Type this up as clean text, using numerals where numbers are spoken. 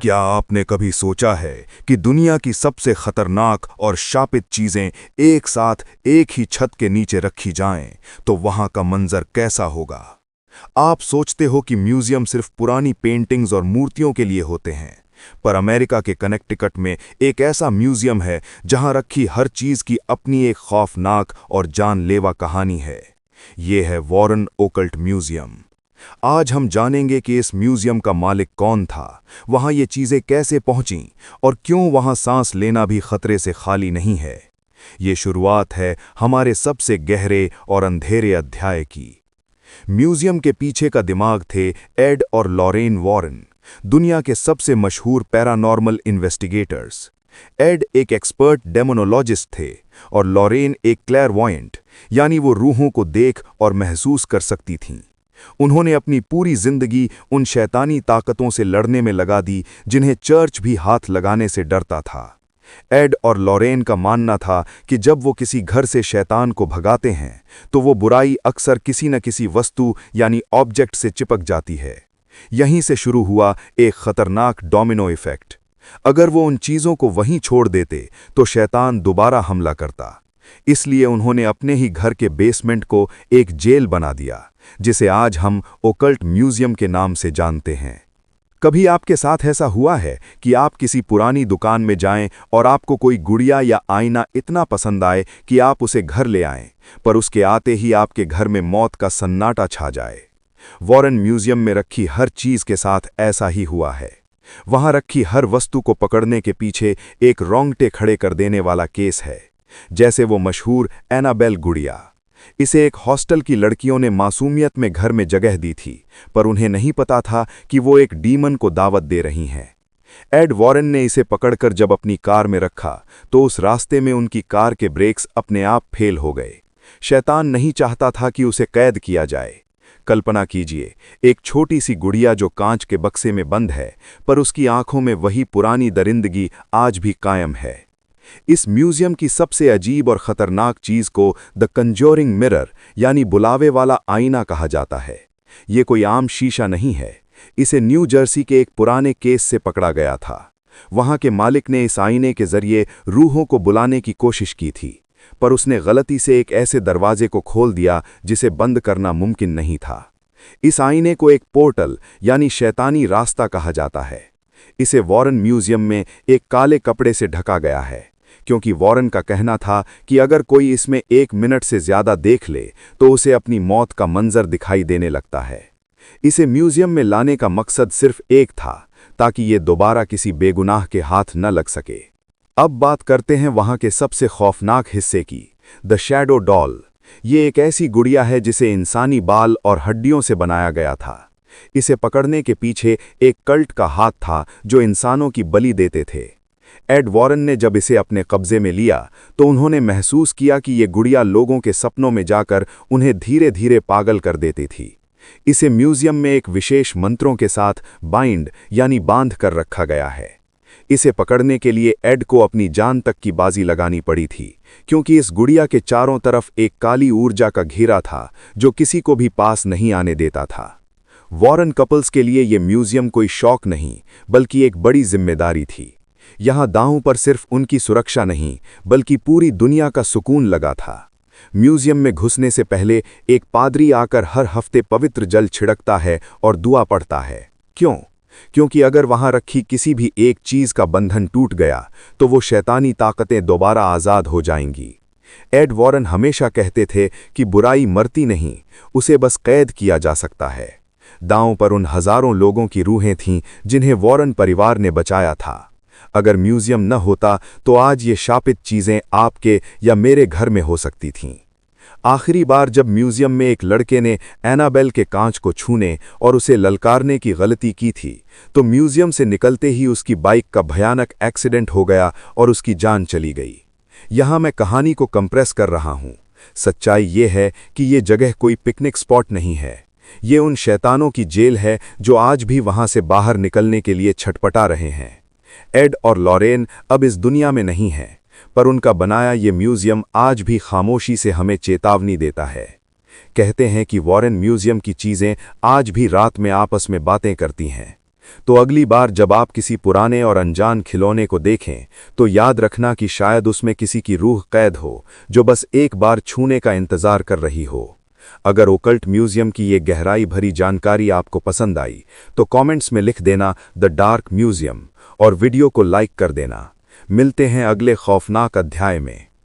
क्या आपने कभी सोचा है कि दुनिया की सबसे खतरनाक और शापित चीजें एक साथ एक ही छत के नीचे रखी जाएं, तो वहां का मंजर कैसा होगा? आप सोचते हो कि म्यूजियम सिर्फ पुरानी पेंटिंग्स और मूर्तियों के लिए होते हैं, पर अमेरिका के कनेक्टिकट में एक ऐसा म्यूजियम है जहां रखी हर चीज की अपनी एक खौफनाक और जानलेवा कहानी है। ये है वॉरेन ओकल्ट म्यूजियम। आज हम जानेंगे कि इस म्यूजियम का मालिक कौन था, वहां ये चीजें कैसे पहुंचीं और क्यों वहां सांस लेना भी खतरे से खाली नहीं है। ये शुरुआत है हमारे सबसे गहरे और अंधेरे अध्याय की। म्यूजियम के पीछे का दिमाग थे एड और लॉरेन वॉरेन, दुनिया के सबसे मशहूर पैरानॉर्मल इन्वेस्टिगेटर्स। एड एक एक्सपर्ट डेमोनोलॉजिस्ट थे और लॉरेन एक क्लैरवॉयंट, यानी वो रूहों को देख और महसूस कर सकती थीं। उन्होंने अपनी पूरी जिंदगी उन शैतानी ताकतों से लड़ने में लगा दी जिन्हें चर्च भी हाथ लगाने से डरता था। एड और लॉरेन का मानना था कि जब वो किसी घर से शैतान को भगाते हैं तो वो बुराई अक्सर किसी न किसी वस्तु यानी ऑब्जेक्ट से चिपक जाती है। यहीं से शुरू हुआ एक खतरनाक डोमिनो इफेक्ट। अगर वो उन चीज़ों को वहीं छोड़ देते तो शैतान दोबारा हमला करता। इसलिए उन्होंने अपने ही घर के बेसमेंट को एक जेल बना दिया, जिसे आज हम ओकल्ट म्यूजियम के नाम से जानते हैं। कभी आपके साथ ऐसा हुआ है कि आप किसी पुरानी दुकान में जाएं और आपको कोई गुड़िया या आईना इतना पसंद आए कि आप उसे घर ले आएं, पर उसके आते ही आपके घर में मौत का सन्नाटा छा जाए? वॉरेन म्यूजियम में रखी हर चीज के साथ ऐसा ही हुआ है। वहां रखी हर वस्तु को पकड़ने के पीछे एक रोंगटे खड़े कर देने वाला केस है, जैसे वो मशहूर एनाबेल गुड़िया। इसे एक हॉस्टल की लड़कियों ने मासूमियत में घर में जगह दी थी, पर उन्हें नहीं पता था कि वो एक डीमन को दावत दे रही हैं। एड वॉरेन ने इसे पकड़कर जब अपनी कार में रखा तो उस रास्ते में उनकी कार के ब्रेक्स अपने आप फेल हो गए। शैतान नहीं चाहता था कि उसे कैद किया जाए। कल्पना कीजिए, एक छोटी सी गुड़िया जो कांच के बक्से में बंद है, पर उसकी आंखों में वही पुरानी दरिंदगी आज भी कायम है। इस म्यूजियम की सबसे अजीब और खतरनाक चीज को द कंज्योरिंग मिरर यानी बुलावे वाला आईना कहा जाता है। ये कोई आम शीशा नहीं है। इसे न्यू जर्सी के एक पुराने केस से पकड़ा गया था। वहां के मालिक ने इस आईने के जरिए रूहों को बुलाने की कोशिश की थी, पर उसने गलती से एक ऐसे दरवाजे को खोल दिया जिसे बंद करना मुमकिन नहीं था। इस आईने को एक पोर्टल यानी शैतानी रास्ता कहा जाता है। इसे वॉरेन म्यूजियम में एक काले कपड़े से ढका गया है, क्योंकि वॉरेन का कहना था कि अगर कोई इसमें 1 मिनट से ज्यादा देख ले तो उसे अपनी मौत का मंजर दिखाई देने लगता है। इसे म्यूजियम में लाने का मकसद सिर्फ एक था, ताकि ये दोबारा किसी बेगुनाह के हाथ न लग सके। अब बात करते हैं वहां के सबसे खौफनाक हिस्से की, द शैडो डॉल। ये एक ऐसी गुड़िया है जिसे इंसानी बाल और हड्डियों से बनाया गया था। इसे पकड़ने के पीछे एक कल्ट का हाथ था जो इंसानों की बलि देते थे। एड वॉरेन ने जब इसे अपने कब्जे में लिया तो उन्होंने महसूस किया कि ये गुड़िया लोगों के सपनों में जाकर उन्हें धीरे धीरे पागल कर देती थी। इसे म्यूजियम में एक विशेष मंत्रों के साथ बाइंड यानी बांध कर रखा गया है। इसे पकड़ने के लिए एड को अपनी जान तक की बाजी लगानी पड़ी थी, क्योंकि इस गुड़िया के चारों तरफ एक काली ऊर्जा का घेरा था जो किसी को भी पास नहीं आने देता था। वॉरेन कपल्स के लिए ये म्यूजियम कोई शौक नहीं, बल्कि एक बड़ी जिम्मेदारी थी। यहाँ दांव पर सिर्फ उनकी सुरक्षा नहीं, बल्कि पूरी दुनिया का सुकून लगा था। म्यूजियम में घुसने से पहले एक पादरी आकर हर हफ्ते पवित्र जल छिड़कता है और दुआ पढ़ता है। क्यों? क्योंकि अगर वहां रखी किसी भी एक चीज का बंधन टूट गया तो वो शैतानी ताकतें दोबारा आजाद हो जाएंगी। एड वॉरेन हमेशा कहते थे कि बुराई मरती नहीं, उसे बस कैद किया जा सकता है। दांव पर उन हजारों लोगों की रूहें थीं जिन्हें वॉरेन परिवार ने बचाया था। अगर म्यूजियम न होता तो आज ये शापित चीजें आपके या मेरे घर में हो सकती थीं। आखिरी बार जब म्यूजियम में एक लड़के ने एनाबेल के कांच को छूने और उसे ललकारने की गलती की थी, तो म्यूजियम से निकलते ही उसकी बाइक का भयानक एक्सीडेंट हो गया और उसकी जान चली गई। यहां मैं कहानी को कंप्रेस कर रहा हूं। सच्चाई ये है कि ये जगह कोई पिकनिक स्पॉट नहीं है। ये उन शैतानों की जेल है जो आज भी वहां से बाहर निकलने के लिए छटपटा रहे हैं। एड और लॉरेन अब इस दुनिया में नहीं हैं, पर उनका बनाया ये म्यूजियम आज भी खामोशी से हमें चेतावनी देता है। कहते हैं कि वॉरेन म्यूजियम की चीजें आज भी रात में आपस में बातें करती हैं। तो अगली बार जब आप किसी पुराने और अनजान खिलौने को देखें तो याद रखना कि शायद उसमें किसी की रूह कैद हो जो बस एक बार छूने का इंतजार कर रही हो। अगर ओकल्ट म्यूजियम की ये गहराई भरी जानकारी आपको पसंद आई तो कमेंट्स में लिख देना द डार्क म्यूजियम और वीडियो को लाइक कर देना। मिलते हैं अगले खौफनाक अध्याय में।